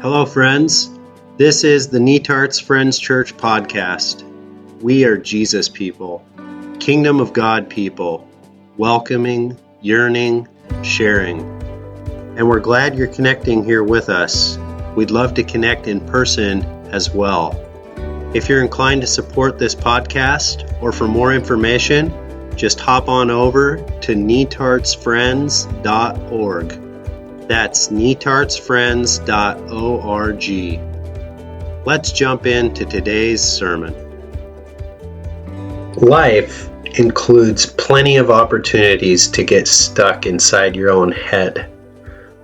Hello, friends. This is the Netarts Friends Church podcast. We are Jesus people, Kingdom of God people, welcoming, yearning, sharing. And we're glad you're connecting here with us. We'd love to connect in person as well. If you're inclined to support this podcast or for more information, just hop on over to netartsfriends.org. That's netartsfriends.org. Let's jump into today's sermon. Life includes plenty of opportunities to get stuck inside your own head.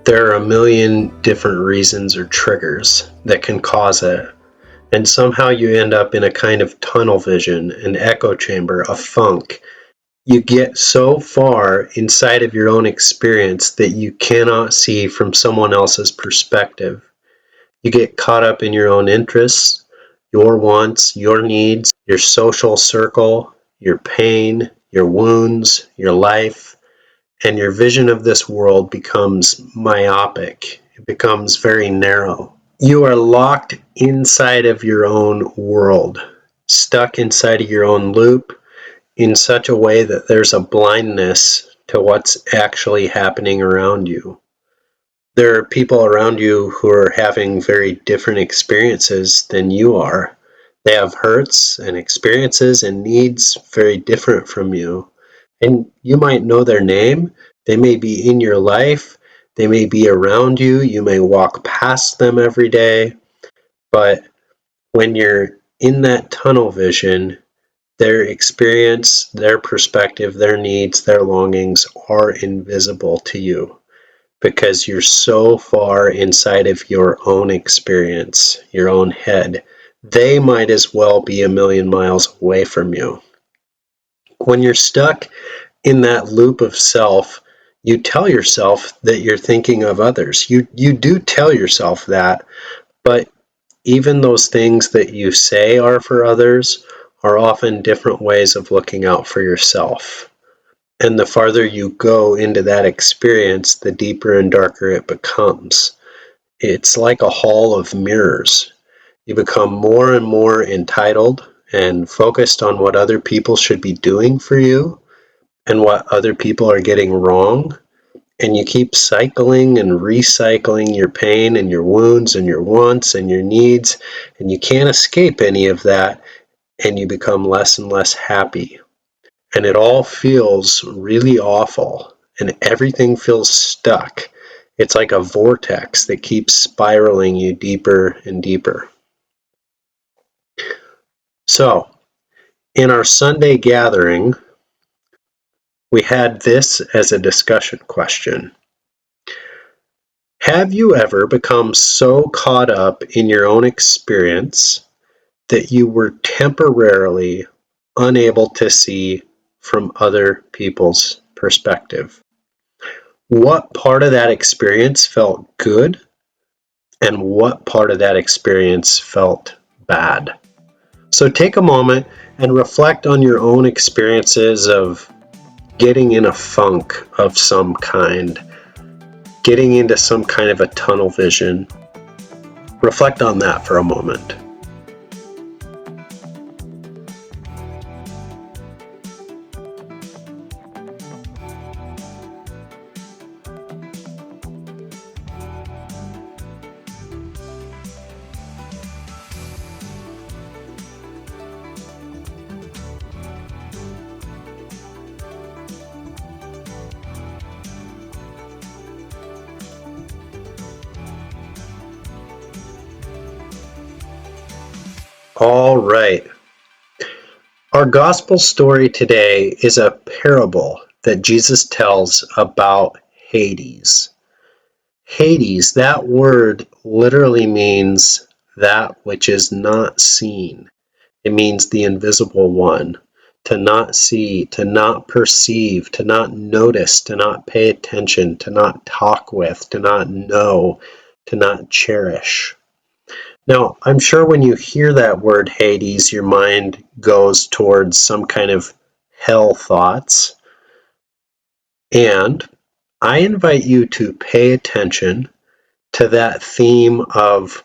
There are a million different reasons or triggers that can cause it, and somehow you end up in a kind of tunnel vision, an echo chamber, a funk. You get so far inside of your own experience that you cannot see from someone else's perspective. You get caught up in your own interests, your wants, your needs, your social circle, your pain, your wounds, your life, and your vision of this world becomes myopic. It becomes very narrow. You are locked inside of your own world, stuck inside of your own loop, in such a way that there's a blindness to what's actually happening around you. There are people around you who are having very different experiences than you are. They have hurts and experiences and needs very different from you. And you might know their name. They may be in your life. They may be around you. You may walk past them every day. But when you're in that tunnel vision, their experience, their perspective, their needs, their longings are invisible to you because you're so far inside of your own experience, your own head. They might as well be a million miles away from you. When you're stuck in that loop of self, you tell yourself that you're thinking of others. You do tell yourself that, but even those things that you say are for others are often different ways of looking out for yourself. And the farther you go into that experience, the deeper and darker it becomes. It's like a hall of mirrors. You become more and more entitled and focused on what other people should be doing for you and what other people are getting wrong. And you keep cycling and recycling your pain and your wounds and your wants and your needs, and you can't escape any of that, and you become less and less happy. And it all feels really awful, and everything feels stuck. It's like a vortex that keeps spiraling you deeper and deeper. So, in our Sunday gathering, we had this as a discussion question. Have you ever become so caught up in your own experience that you were temporarily unable to see from other people's perspective? What part of that experience felt good and what part of that experience felt bad? So take a moment and reflect on your own experiences of getting in a funk of some kind, getting into some kind of a tunnel vision. Reflect on that for a moment. All right. Our gospel story today is a parable that Jesus tells about Hades. Hades, that word literally means that which is not seen. It means the invisible one. To not see, to not perceive, to not notice, to not pay attention, to not talk with, to not know, to not cherish. Now, I'm sure when you hear that word Hades, your mind goes towards some kind of hell thoughts. And I invite you to pay attention to that theme of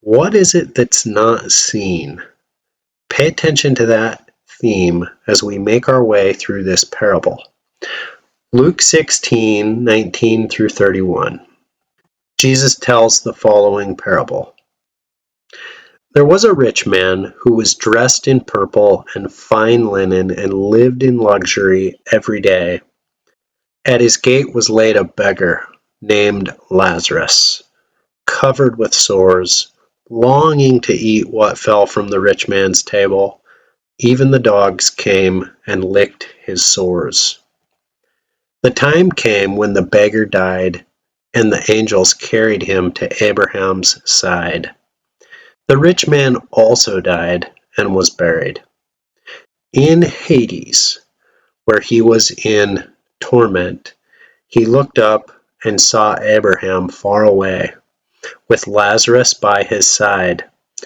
what is it that's not seen? Pay attention to that theme as we make our way through this parable. Luke 16:19 through 31. Jesus tells the following parable. There was a rich man who was dressed in purple and fine linen and lived in luxury every day. At his gate was laid a beggar named Lazarus, covered with sores, longing to eat what fell from the rich man's table. Even the dogs came and licked his sores. The time came when the beggar died, and the angels carried him to Abraham's side. The rich man also died and was buried. In Hades, where he was in torment, he looked up and saw Abraham far away, with Lazarus by his side.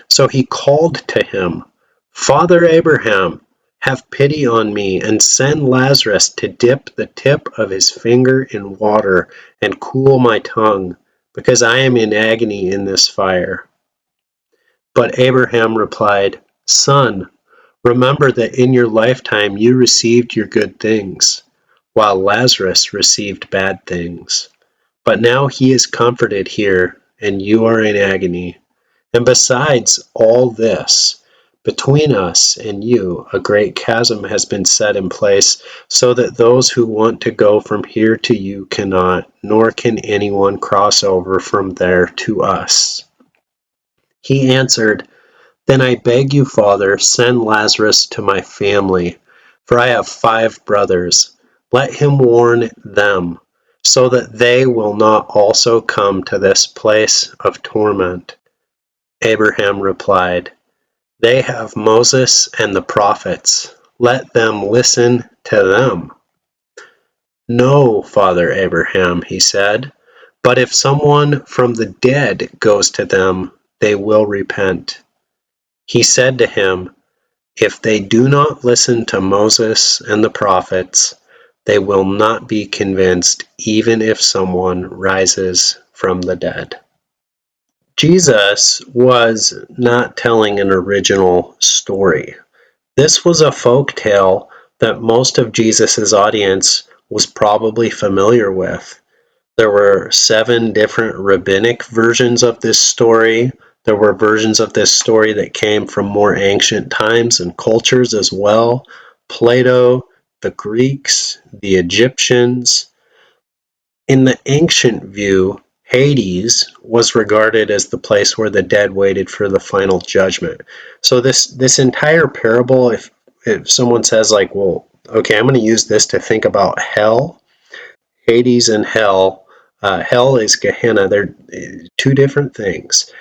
So he called to him, "Father Abraham, have pity on me and send Lazarus to dip the tip of his finger in water and cool my tongue, because I am in agony in this fire." But Abraham replied, "Son, remember that in your lifetime you received your good things, while Lazarus received bad things. But now he is comforted here, and you are in agony. And besides all this, between us and you, a great chasm has been set in place, so that those who want to go from here to you cannot, nor can anyone cross over from there to us." He answered, "Then I beg you, Father, send Lazarus to my family, for I have 5 brothers. Let him warn them, so that they will not also come to this place of torment." Abraham replied, "They have Moses and the prophets. Let them listen to them." "No, Father Abraham," he said, "but if someone from the dead goes to them, they will repent." He said to him, "If they do not listen to Moses and the prophets, they will not be convinced, even if someone rises from the dead." Jesus was not telling an original story. This was a folk tale that most of Jesus's audience was probably familiar with. There were 7 different rabbinic versions of this story. There were versions of this story that came from more ancient times and cultures as well. Plato, the Greeks, the Egyptians. In the ancient view, Hades was regarded as the place where the dead waited for the final judgment. So this entire parable, if someone says like, well, okay, I'm going to use this to think about hell, Hades and hell. Hell is Gehenna. They're 2 different things.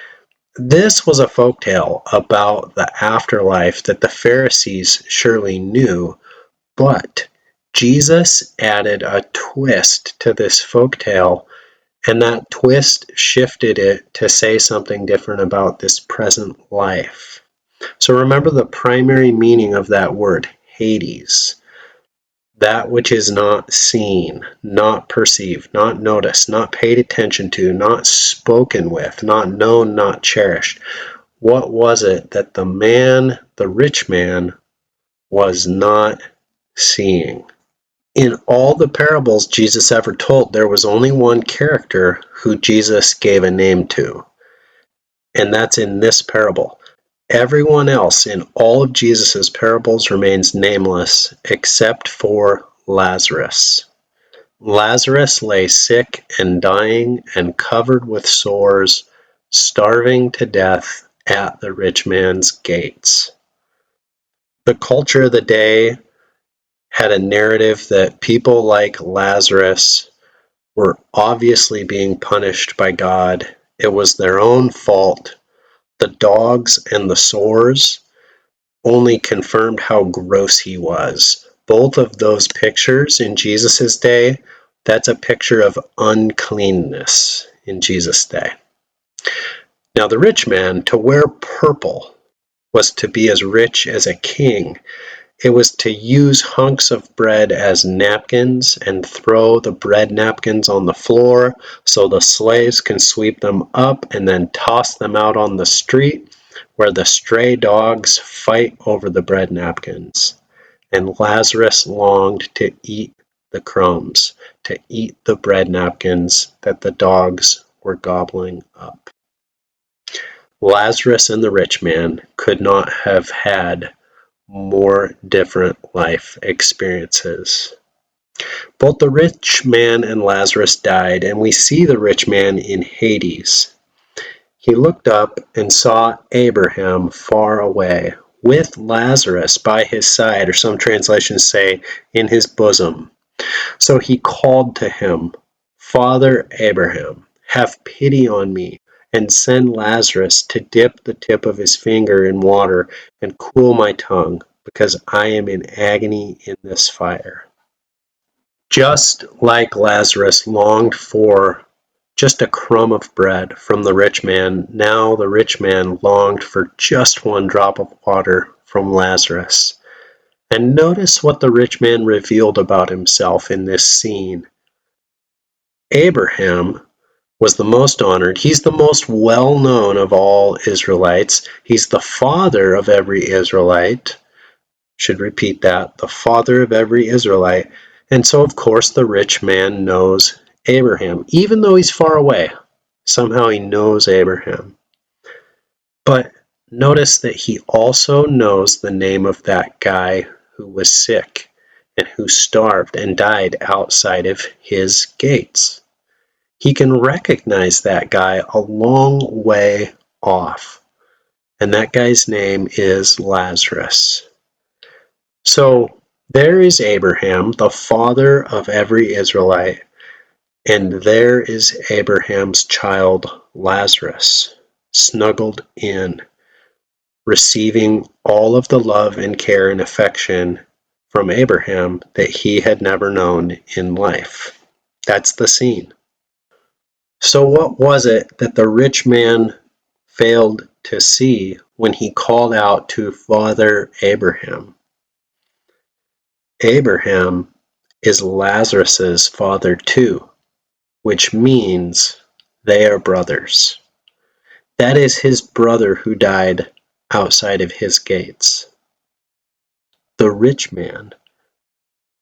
This was a folktale about the afterlife that the Pharisees surely knew, but Jesus added a twist to this folktale, and that twist shifted it to say something different about this present life. So remember the primary meaning of that word, Hades. That which is not seen, not perceived, not noticed, not paid attention to, not spoken with, not known, not cherished. What was it that the rich man, was not seeing? In all the parables Jesus ever told, there was only one character who Jesus gave a name to, and that's in this parable. Everyone else in all of Jesus's parables remains nameless except for Lazarus. Lazarus lay sick and dying and covered with sores, starving to death at the rich man's gates. The culture of the day had a narrative that people like Lazarus were obviously being punished by God. It was their own fault. The dogs and the sores only confirmed how gross he was. Both of those pictures in Jesus's day, that's a picture of uncleanness in Jesus' day. Now the rich man, to wear purple was to be as rich as a king. It was to use hunks of bread as napkins and throw the bread napkins on the floor so the slaves can sweep them up and then toss them out on the street where the stray dogs fight over the bread napkins. And Lazarus longed to eat the crumbs, to eat the bread napkins that the dogs were gobbling up. Lazarus and the rich man could not have had more different life experiences. Both the rich man and Lazarus died, and we see the rich man in Hades. He looked up and saw Abraham far away, with Lazarus by his side, or some translations say, in his bosom. So he called to him, "Father Abraham, have pity on me, and send Lazarus to dip the tip of his finger in water and cool my tongue, because I am in agony in this fire." Just like Lazarus longed for just a crumb of bread from the rich man, now the rich man longed for just one drop of water from Lazarus. And notice what the rich man revealed about himself in this scene. Abraham was the most honored. He's the most well-known of all Israelites. He's the father of every Israelite. Should repeat that, the father of every Israelite. And so, of course, the rich man knows Abraham, even though he's far away. Somehow he knows Abraham. But notice that he also knows the name of that guy who was sick and who starved and died outside of his gates. He can recognize that guy a long way off. And that guy's name is Lazarus. So there is Abraham, the father of every Israelite, and there is Abraham's child Lazarus, snuggled in, receiving all of the love and care and affection from Abraham that he had never known in life. That's the scene. So what was it that the rich man failed to see when he called out to Father Abraham? Abraham is Lazarus's father too, which means they are brothers. That is his brother who died outside of his gates. The rich man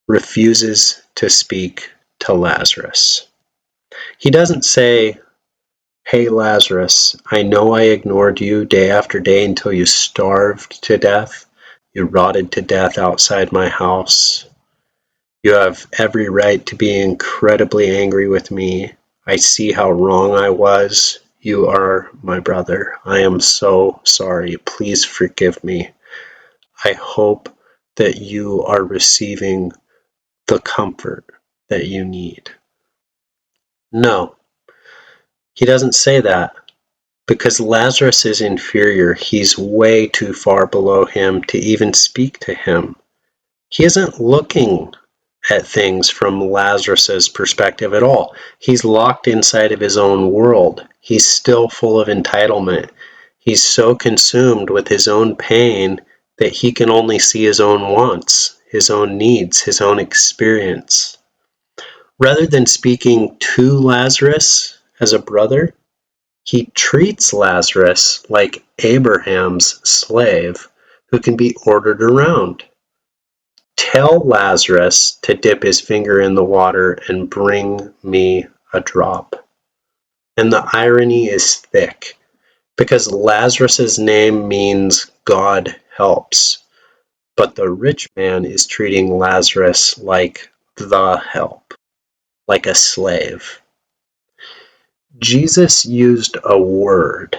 refuses to speak to Lazarus. He doesn't say, "Hey Lazarus, I know I ignored you day after day until you starved to death. You rotted to death outside my house. You have every right to be incredibly angry with me. I see how wrong I was. You are my brother. I am so sorry. Please forgive me. I hope that you are receiving the comfort that you need." No, he doesn't say that because Lazarus is inferior. He's way too far below him to even speak to him. He isn't looking at things from Lazarus's perspective at all. He's locked inside of his own world. He's still full of entitlement. He's so consumed with his own pain that he can only see his own wants, his own needs, his own experience. Rather than speaking to Lazarus as a brother, he treats Lazarus like Abraham's slave who can be ordered around. Tell Lazarus to dip his finger in the water and bring me a drop. And the irony is thick, because Lazarus's name means God helps, but the rich man is treating Lazarus like the help, like a slave. Jesus used a word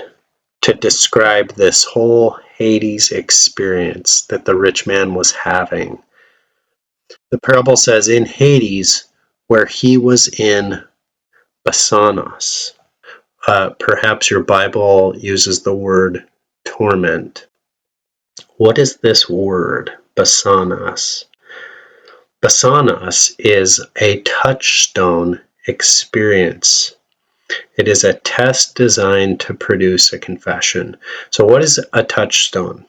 to describe this whole Hades experience that the rich man was having. The parable says, in Hades, where he was in basanos. Perhaps your Bible uses the word torment. What is this word, basanos? Basanos is a touchstone experience. It is a test designed to produce a confession. So what is a touchstone?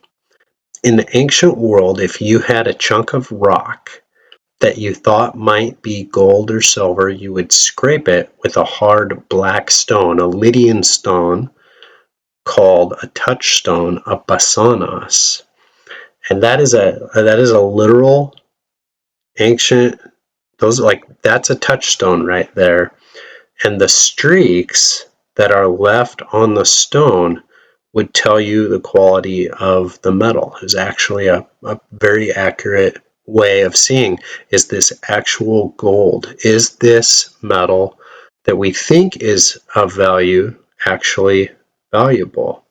In the ancient world, if you had a chunk of rock that you thought might be gold or silver, you would scrape it with a hard black stone, a Lydian stone called a touchstone, a basanos. And that is a literal ancient, that's a touchstone right there. And the streaks that are left on the stone would tell you the quality of the metal. Is actually a very accurate way of seeing, is this actual gold? Is this metal that we think is of value actually valuable?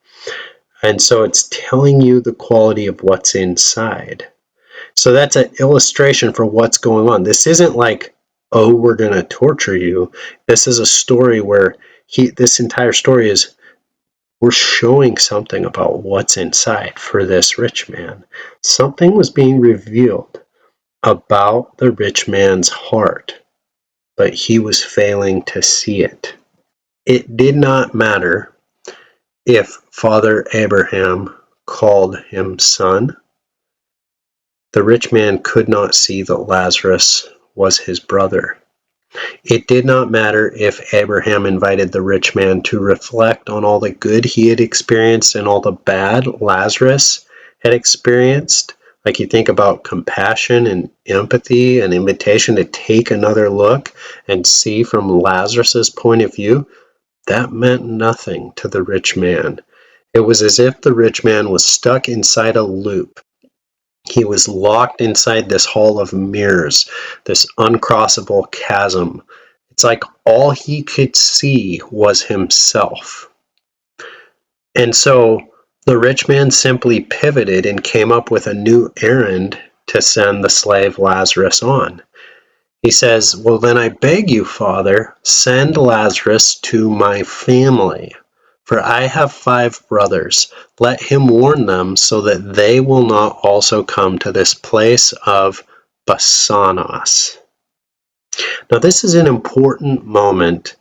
And so it's telling you the quality of what's inside. So that's an illustration for what's going on. This isn't like, oh, we're going to torture you. This is a story where this entire story is, we're showing something about what's inside for this rich man. Something was being revealed about the rich man's heart, but he was failing to see it. It did not matter if Father Abraham called him son. The rich man could not see that Lazarus was his brother. It did not matter if Abraham invited the rich man to reflect on all the good he had experienced and all the bad Lazarus had experienced. Like, you think about compassion and empathy, an invitation to take another look and see from Lazarus's point of view. That meant nothing to the rich man. It was as if the rich man was stuck inside a loop. He was locked inside this hall of mirrors, this uncrossable chasm. It's like all he could see was himself. And so the rich man simply pivoted and came up with a new errand to send the slave Lazarus on. He says, well, then I beg you, Father, send Lazarus to my family. For I have 5 brothers. Let him warn them so that they will not also come to this place of basanos. Now, this is an important moment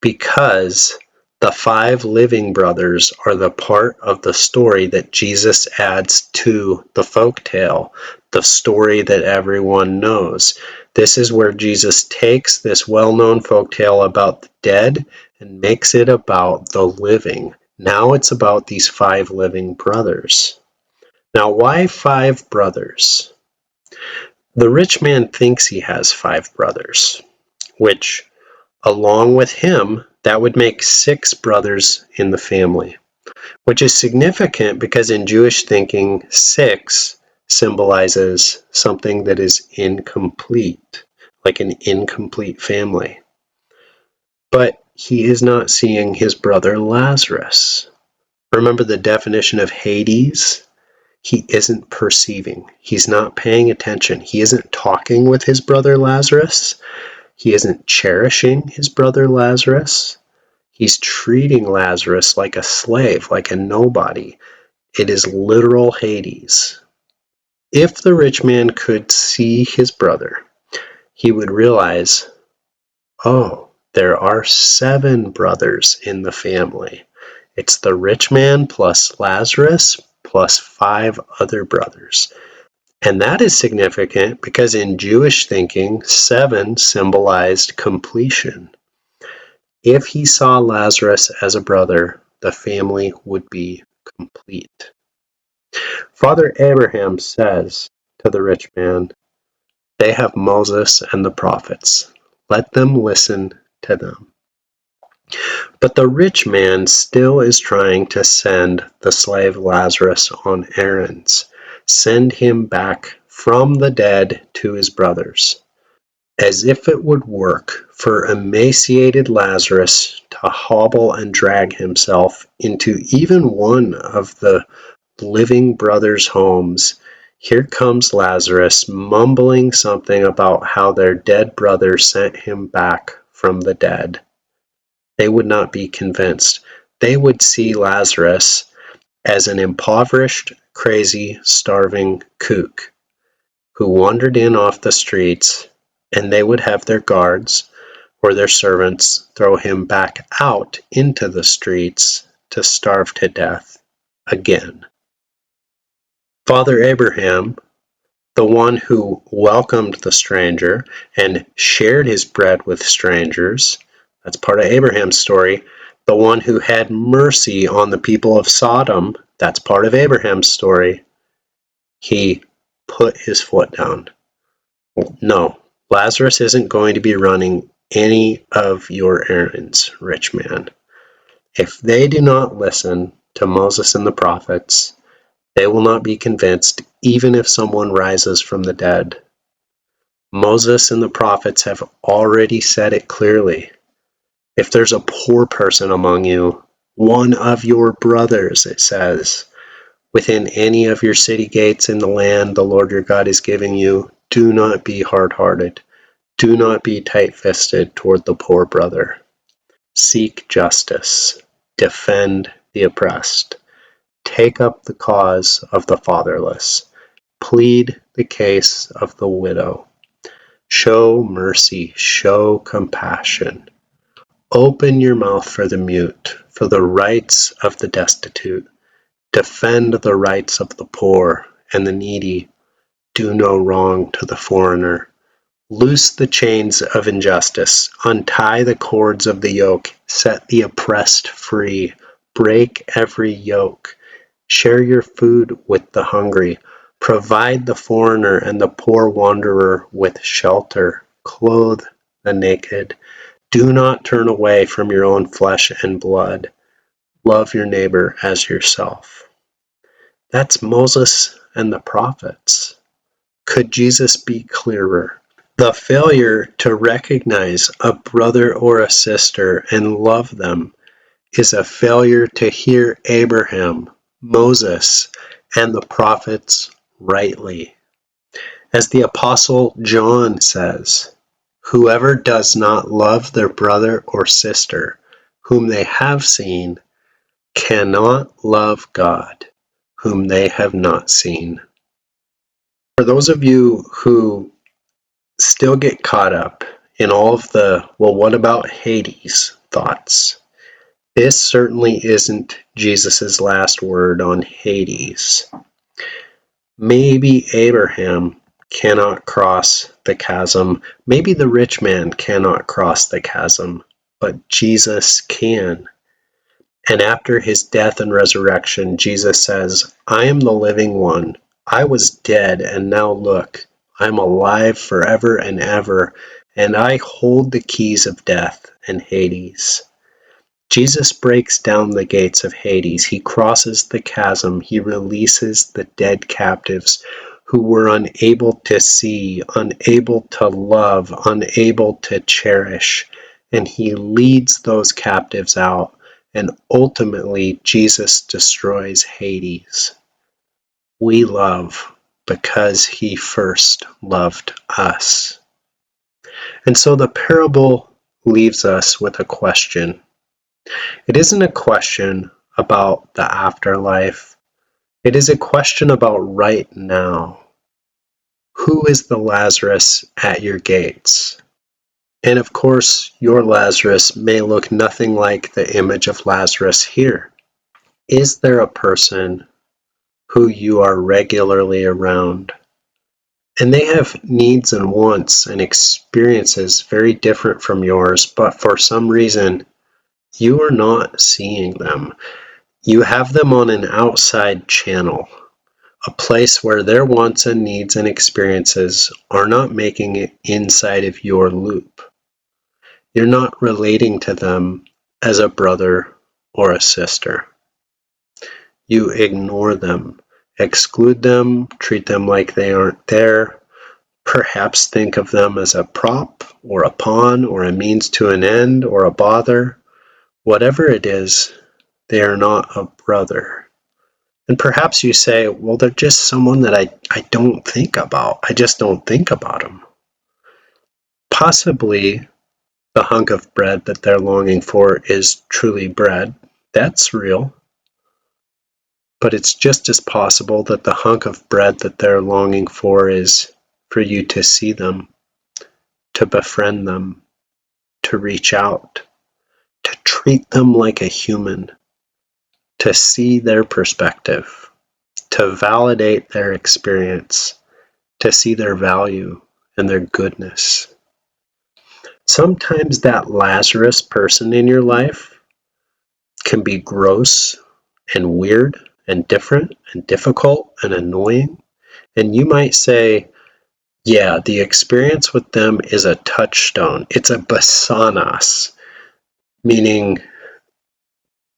because the 5 living brothers are the part of the story that Jesus adds to the folktale, the story that everyone knows. This is where Jesus takes this well-known folktale about the dead and makes it about the living. Now it's about these 5 living brothers. Now, why 5 brothers? The rich man thinks he has 5 brothers, which, along with him, that would make 6 brothers in the family, which is significant because in Jewish thinking, 6 symbolizes something that is incomplete, like an incomplete family. But he is not seeing his brother Lazarus. Remember the definition of Hades? He isn't perceiving. He's not paying attention. He isn't talking with his brother Lazarus. He isn't cherishing his brother Lazarus. He's treating Lazarus like a slave, like a nobody. It is literal Hades. If the rich man could see his brother, he would realize, oh, there are 7 brothers in the family. It's the rich man plus Lazarus plus 5 other brothers. And that is significant because in Jewish thinking, 7 symbolized completion. If he saw Lazarus as a brother, the family would be complete. Father Abraham says to the rich man, they have Moses and the prophets. Let them listen to them. But the rich man still is trying to send the slave Lazarus on errands, send him back from the dead to his brothers, as if it would work for emaciated Lazarus to hobble and drag himself into even one of the living brothers' homes. Here comes Lazarus mumbling something about how their dead brother sent him back from the dead. They would not be convinced. They would see Lazarus as an impoverished, crazy, starving kook who wandered in off the streets, and they would have their guards or their servants throw him back out into the streets to starve to death again. Father Abraham, the one who welcomed the stranger and shared his bread with strangers, that's part of Abraham's story. The one who had mercy on the people of Sodom, that's part of Abraham's story. He put his foot down. No, Lazarus isn't going to be running any of your errands, rich man. If they do not listen to Moses and the prophets, they will not be convinced, even if someone rises from the dead. Moses and the prophets have already said it clearly. If there's a poor person among you, one of your brothers, it says, within any of your city gates in the land the Lord your God is giving you, do not be hard-hearted. Do not be tight-fisted toward the poor brother. Seek justice. Defend the oppressed. Take up the cause of the fatherless. Plead the case of the widow. Show mercy. Show compassion. Open your mouth for the mute, for the rights of the destitute. Defend the rights of the poor and the needy. Do no wrong to the foreigner. Loose the chains of injustice. Untie the cords of the yoke. Set the oppressed free. Break every yoke. Share your food with the hungry. Provide the foreigner and the poor wanderer with shelter. Clothe the naked. Do not turn away from your own flesh and blood. Love your neighbor as yourself. That's Moses and the prophets. Could Jesus be clearer? The failure to recognize a brother or a sister and love them is a failure to hear Abraham, Moses, and the prophets rightly. As the Apostle John says, whoever does not love their brother or sister whom they have seen cannot love God whom they have not seen. For those of you who still get caught up in all of the, well, what about Hades thoughts, this certainly isn't Jesus' last word on Hades. Maybe Abraham cannot cross the chasm. Maybe the rich man cannot cross the chasm, but Jesus can. And after his death and resurrection, Jesus says, I am the living one. I was dead, and now look, I'm alive forever and ever, and I hold the keys of death and Hades. Jesus breaks down the gates of Hades. He crosses the chasm. He releases the dead captives who were unable to see, unable to love, unable to cherish. And he leads those captives out. And ultimately, Jesus destroys Hades. We love because he first loved us. And so the parable leaves us with a question. It isn't a question about the afterlife. It is a question about right now. Who is the Lazarus at your gates? And of course, your Lazarus may look nothing like the image of Lazarus here. Is there a person who you are regularly around? And they have needs and wants and experiences very different from yours, but for some reason, you are not seeing them. You have them on an outside channel, a place where their wants and needs and experiences are not making it inside of your loop. You're not relating to them as a brother or a sister. You ignore them, exclude them, treat them like they aren't there, perhaps think of them as a prop or a pawn or a means to an end or a bother. Whatever it is, they are not a brother. And perhaps you say, well, they're just someone that I don't think about. I just don't think about them. Possibly the hunk of bread that they're longing for is truly bread. That's real. But it's just as possible that the hunk of bread that they're longing for is for you to see them, to befriend them, to reach out, to treat them like a human, to see their perspective. to validate their experience, to see their value and their goodness. Sometimes that Lazarus person in your life can be gross and weird and different and difficult and annoying. And you might say, yeah, the experience with them is a touchstone. It's a basanas, meaning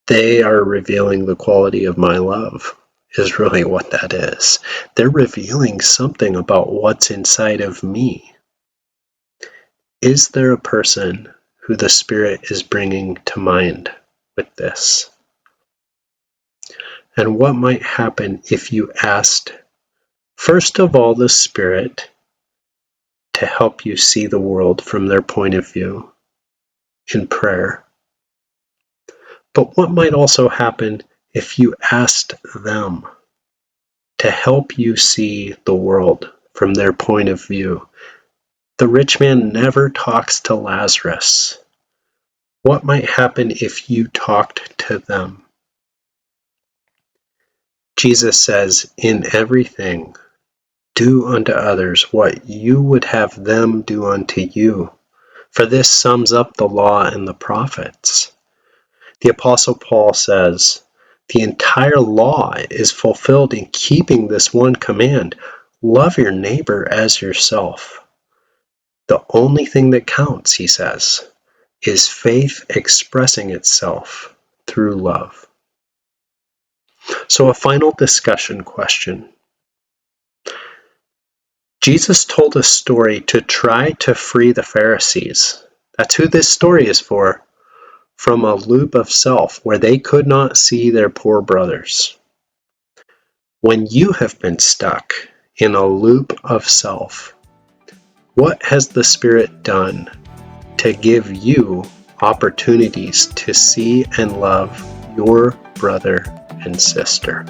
they are revealing the quality of my love, is really what that is. They're revealing something about what's inside of me. Is there a person who the Spirit is bringing to mind with this? And what might happen if you asked, first of all, the Spirit to help you see the world from their point of view in prayer? But what might also happen if you asked them to help you see the world from their point of view? The rich man never talks to Lazarus. What might happen if you talked to them? Jesus says, in everything, do unto others what you would have them do unto you. For this sums up the law and the prophets. The Apostle Paul says, the entire law is fulfilled in keeping this one command: love your neighbor as yourself. The only thing that counts, he says, is faith expressing itself through love. So a final discussion question. Jesus told a story to try to free the Pharisees. That's who this story is for. From a loop of self where they could not see their poor brothers. When you have been stuck in a loop of self, what has the Spirit done to give you opportunities to see and love your brother and sister?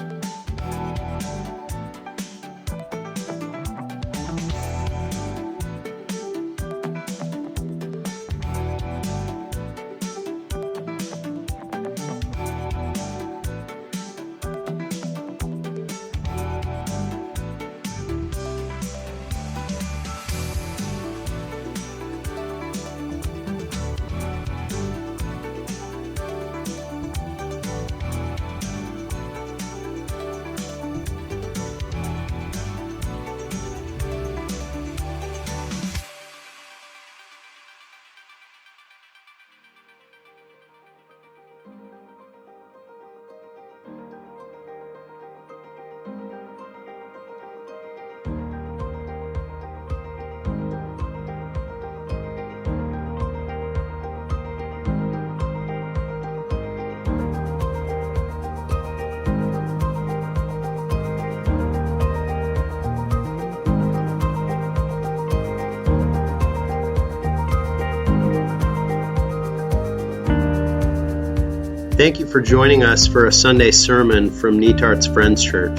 Thank you for joining us for a Sunday sermon from Netart's Friends Church.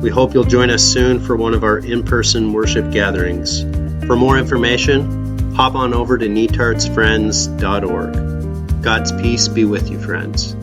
We hope you'll join us soon for one of our in-person worship gatherings. For more information, hop on over to netartsfriends.org. God's peace be with you, friends.